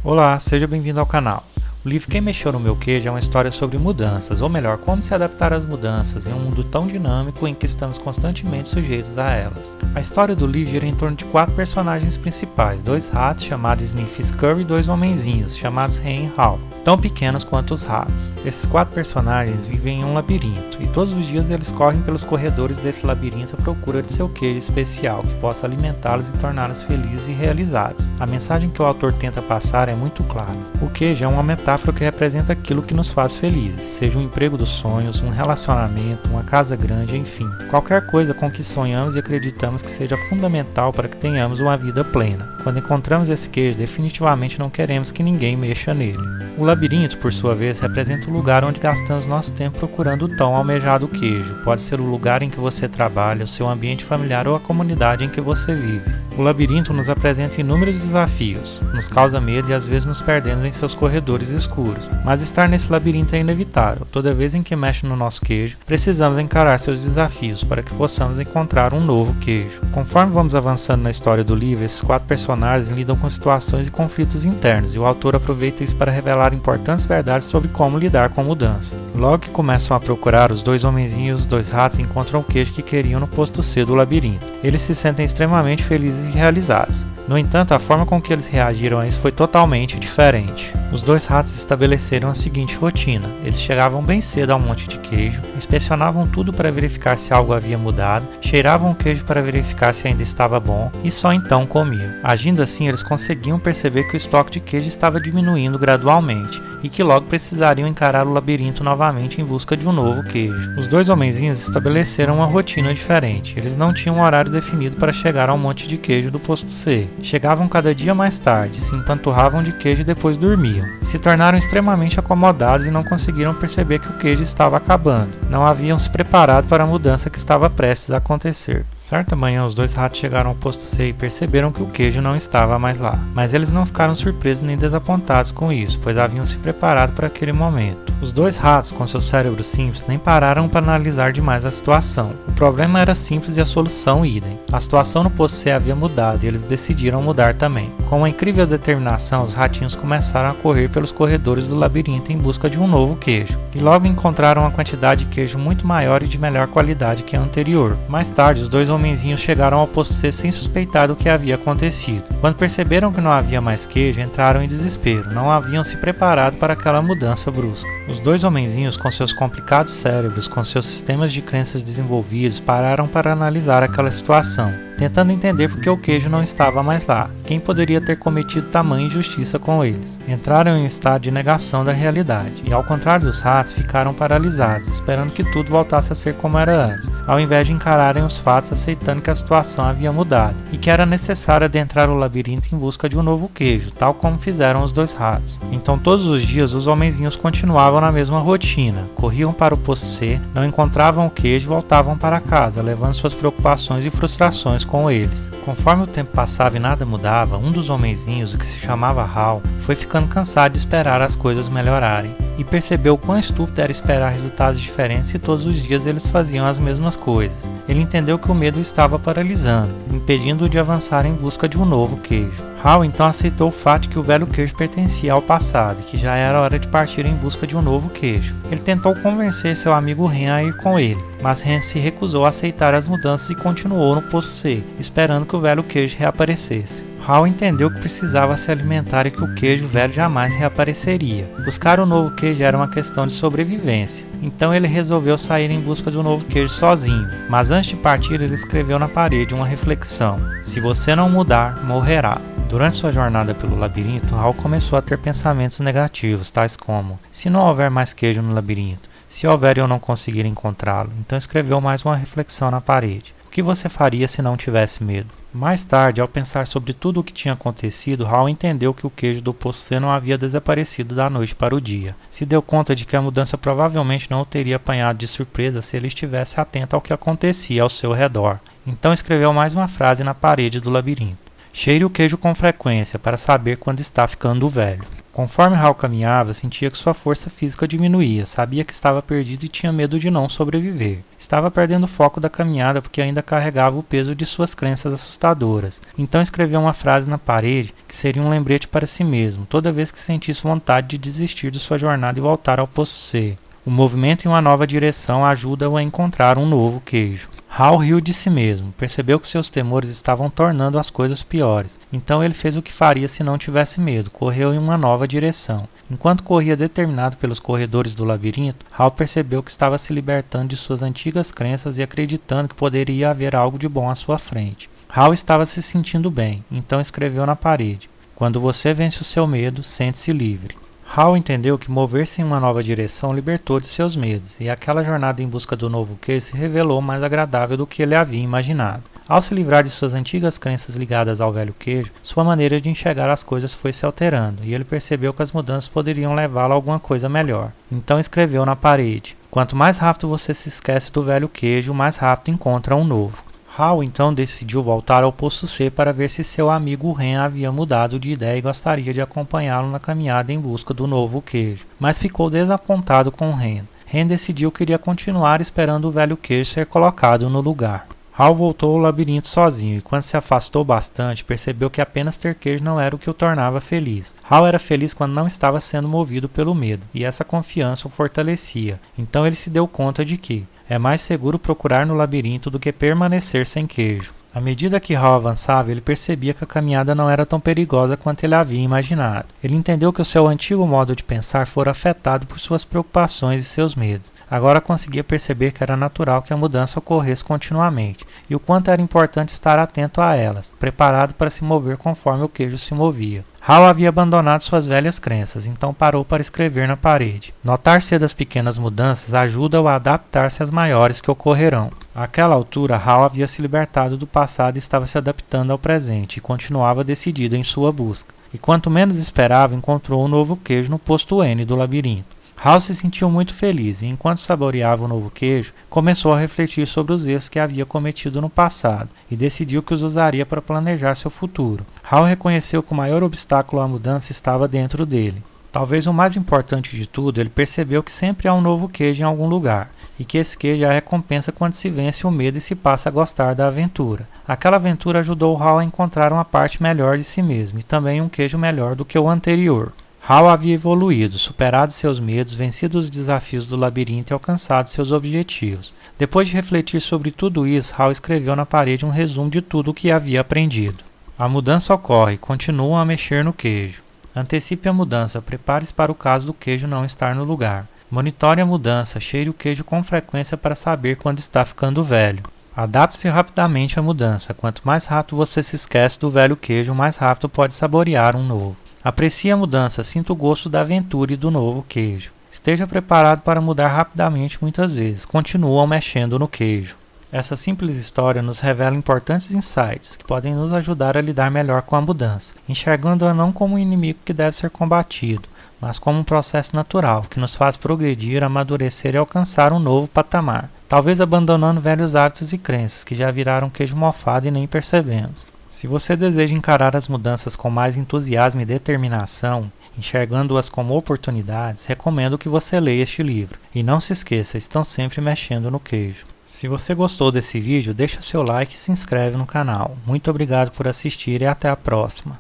Olá, seja bem-vindo ao canal. O livro Quem Mexeu no Meu Queijo é uma história sobre mudanças, ou melhor, como se adaptar às mudanças em um mundo tão dinâmico em que estamos constantemente sujeitos a elas. A história do livro gira em torno de 4 personagens principais, 2 ratos chamados Sniff e Scurry e 2 homenzinhos chamados Hen e Haw, tão pequenos quanto os ratos. Esses 4 personagens vivem em um labirinto, e todos os dias eles correm pelos corredores desse labirinto à procura de seu queijo especial, que possa alimentá-los e torná-los felizes e realizados. A mensagem que o autor tenta passar é muito clara. O queijo é uma metáfora que representa aquilo que nos faz felizes, seja um emprego dos sonhos, um relacionamento, uma casa grande, enfim, qualquer coisa com que sonhamos e acreditamos que seja fundamental para que tenhamos uma vida plena. Quando encontramos esse queijo, definitivamente não queremos que ninguém mexa nele. O labirinto, por sua vez, representa o lugar onde gastamos nosso tempo procurando o tão almejado queijo. Pode ser o lugar em que você trabalha, o seu ambiente familiar ou a comunidade em que você vive. O labirinto nos apresenta inúmeros desafios, nos causa medo e às vezes nos perdemos em seus corredores escuros. Mas estar nesse labirinto é inevitável. Toda vez em que mexe no nosso queijo, precisamos encarar seus desafios para que possamos encontrar um novo queijo. Conforme vamos avançando na história do livro, esses 4 personagens lidam com situações e conflitos internos, e o autor aproveita isso para revelar importantes verdades sobre como lidar com mudanças. Logo que começam a procurar, os 2 homenzinhos e os 2 ratos encontram o queijo que queriam no posto C do labirinto. Eles se sentem extremamente felizes e realizados. No entanto, a forma com que eles reagiram a isso foi totalmente diferente. Os 2 ratos estabeleceram a seguinte rotina: eles chegavam bem cedo ao monte de queijo, inspecionavam tudo para verificar se algo havia mudado, cheiravam o queijo para verificar se ainda estava bom e só então comiam. Agindo assim, eles conseguiam perceber que o estoque de queijo estava diminuindo gradualmente e que logo precisariam encarar o labirinto novamente em busca de um novo queijo. Os 2 homenzinhos estabeleceram uma rotina diferente. Eles não tinham um horário definido para chegar ao monte de queijo do posto C. Chegavam cada dia mais tarde, se empanturravam de queijo e depois dormiam. Se tornaram extremamente acomodados e não conseguiram perceber que o queijo estava acabando. Não haviam se preparado para a mudança que estava prestes a acontecer. Certa manhã, os 2 ratos chegaram ao posto C e perceberam que o queijo não estava mais lá. Mas eles não ficaram surpresos nem desapontados com isso, pois haviam se preparado para aquele momento. Os 2 ratos, com seu cérebro simples, nem pararam para analisar demais a situação. O problema era simples e a solução idem. A situação no posto C havia mudado e eles decidiram mudar também. Com uma incrível determinação, os ratinhos começaram a correr pelos corredores do labirinto em busca de um novo queijo. E logo encontraram uma quantidade de queijo muito maior e de melhor qualidade que a anterior. Mais tarde, os 2 homenzinhos chegaram ao posto C sem suspeitar do que havia acontecido. Quando perceberam que não havia mais queijo, entraram em desespero. Não haviam se preparado para aquela mudança brusca. Os 2 homenzinhos, com seus complicados cérebros, com seus sistemas de crenças desenvolvidos, pararam para analisar aquela situação, tentando entender por que o queijo não estava mais lá. Quem poderia ter cometido tamanha injustiça com eles? Entraram em um estado de negação da realidade, e ao contrário dos ratos, ficaram paralisados, esperando que tudo voltasse a ser como era antes, ao invés de encararem os fatos aceitando que a situação havia mudado, e que era necessário adentrar o labirinto em busca de um novo queijo, tal como fizeram os 2 ratos. Então todos os dias os homenzinhos continuavam na mesma rotina, corriam para o posto C, não encontravam o queijo e voltavam para casa, levando suas preocupações e frustrações com eles. Conforme o tempo passava e nada mudava, um dos homenzinhos, que se chamava Haw, foi ficando cansado de esperar as coisas melhorarem e percebeu o quão estúpido era esperar resultados diferentes se todos os dias eles faziam as mesmas coisas. Ele entendeu que o medo o estava paralisando, impedindo-o de avançar em busca de um novo queijo. Haw então aceitou o fato de que o velho queijo pertencia ao passado e que já era hora de partir em busca de um novo queijo. Ele tentou convencer seu amigo Hen a ir com ele, mas Hen se recusou a aceitar as mudanças e continuou no posto C, esperando que o velho queijo reaparecesse. Haw entendeu que precisava se alimentar e que o queijo velho jamais reapareceria. Buscar um novo queijo era uma questão de sobrevivência, então ele resolveu sair em busca de um novo queijo sozinho. Mas antes de partir, ele escreveu na parede uma reflexão: se você não mudar, morrerá. Durante sua jornada pelo labirinto, Haw começou a ter pensamentos negativos, tais como: se não houver mais queijo no labirinto, se houver e eu não conseguir encontrá-lo. Então escreveu mais uma reflexão na parede: o que você faria se não tivesse medo? Mais tarde, ao pensar sobre tudo o que tinha acontecido, Haw entendeu que o queijo do posto C não havia desaparecido da noite para o dia. Se deu conta de que a mudança provavelmente não o teria apanhado de surpresa se ele estivesse atento ao que acontecia ao seu redor. Então escreveu mais uma frase na parede do labirinto: cheire o queijo com frequência para saber quando está ficando velho. Conforme Hal caminhava, sentia que sua força física diminuía, sabia que estava perdido e tinha medo de não sobreviver. Estava perdendo o foco da caminhada porque ainda carregava o peso de suas crenças assustadoras. Então escreveu uma frase na parede que seria um lembrete para si mesmo, toda vez que sentisse vontade de desistir de sua jornada e voltar ao poço C. O movimento em uma nova direção ajuda-o a encontrar um novo queijo. Hal riu de si mesmo, percebeu que seus temores estavam tornando as coisas piores. Então ele fez o que faria se não tivesse medo, correu em uma nova direção. Enquanto corria determinado pelos corredores do labirinto, Hal percebeu que estava se libertando de suas antigas crenças e acreditando que poderia haver algo de bom à sua frente. Hal estava se sentindo bem, então escreveu na parede: "Quando você vence o seu medo, sente-se livre." Hal entendeu que mover-se em uma nova direção libertou de seus medos, e aquela jornada em busca do novo queijo se revelou mais agradável do que ele havia imaginado. Ao se livrar de suas antigas crenças ligadas ao velho queijo, sua maneira de enxergar as coisas foi se alterando, e ele percebeu que as mudanças poderiam levá-lo a alguma coisa melhor. Então escreveu na parede: "Quanto mais rápido você se esquece do velho queijo, mais rápido encontra um novo." Hal então decidiu voltar ao poço C para ver se seu amigo Ren havia mudado de ideia e gostaria de acompanhá-lo na caminhada em busca do novo queijo, mas ficou desapontado com Ren. Ren decidiu que iria continuar esperando o velho queijo ser colocado no lugar. Hal voltou ao labirinto sozinho e, quando se afastou bastante, percebeu que apenas ter queijo não era o que o tornava feliz. Hal era feliz quando não estava sendo movido pelo medo, e essa confiança o fortalecia. Então ele se deu conta de que é mais seguro procurar no labirinto do que permanecer sem queijo. À medida que Hal avançava, ele percebia que a caminhada não era tão perigosa quanto ele havia imaginado. Ele entendeu que o seu antigo modo de pensar fora afetado por suas preocupações e seus medos. Agora conseguia perceber que era natural que a mudança ocorresse continuamente, e o quanto era importante estar atento a elas, preparado para se mover conforme o queijo se movia. Hal havia abandonado suas velhas crenças, então parou para escrever na parede: "Notar cedo as pequenas mudanças ajuda-o a adaptar-se às maiores que ocorrerão." Àquela altura, Hal havia se libertado do passado e estava se adaptando ao presente, e continuava decidido em sua busca. E quanto menos esperava, encontrou um novo queijo no posto N do labirinto. Hal se sentiu muito feliz e, enquanto saboreava o novo queijo, começou a refletir sobre os erros que havia cometido no passado e decidiu que os usaria para planejar seu futuro. Hal reconheceu que o maior obstáculo à mudança estava dentro dele. Talvez o mais importante de tudo, ele percebeu que sempre há um novo queijo em algum lugar, e que esse queijo é a recompensa quando se vence o medo e se passa a gostar da aventura. Aquela aventura ajudou Hal a encontrar uma parte melhor de si mesmo, e também um queijo melhor do que o anterior. Hal havia evoluído, superado seus medos, vencido os desafios do labirinto e alcançado seus objetivos. Depois de refletir sobre tudo isso, Hal escreveu na parede um resumo de tudo o que havia aprendido. A mudança ocorre, continuam a mexer no queijo. Antecipe a mudança, prepare-se para o caso do queijo não estar no lugar. Monitore a mudança, cheire o queijo com frequência para saber quando está ficando velho. Adapte-se rapidamente à mudança, quanto mais rápido você se esquece do velho queijo, mais rápido pode saborear um novo. Aprecie a mudança, sinta o gosto da aventura e do novo queijo. Esteja preparado para mudar rapidamente muitas vezes, continuam mexendo no queijo. Essa simples história nos revela importantes insights que podem nos ajudar a lidar melhor com a mudança, enxergando-a não como um inimigo que deve ser combatido, mas como um processo natural que nos faz progredir, amadurecer e alcançar um novo patamar, talvez abandonando velhos hábitos e crenças que já viraram queijo mofado e nem percebemos. Se você deseja encarar as mudanças com mais entusiasmo e determinação, enxergando-as como oportunidades, recomendo que você leia este livro. E não se esqueça, estão sempre mexendo no queijo. Se você gostou desse vídeo, deixa seu like e se inscreve no canal. Muito obrigado por assistir e até a próxima.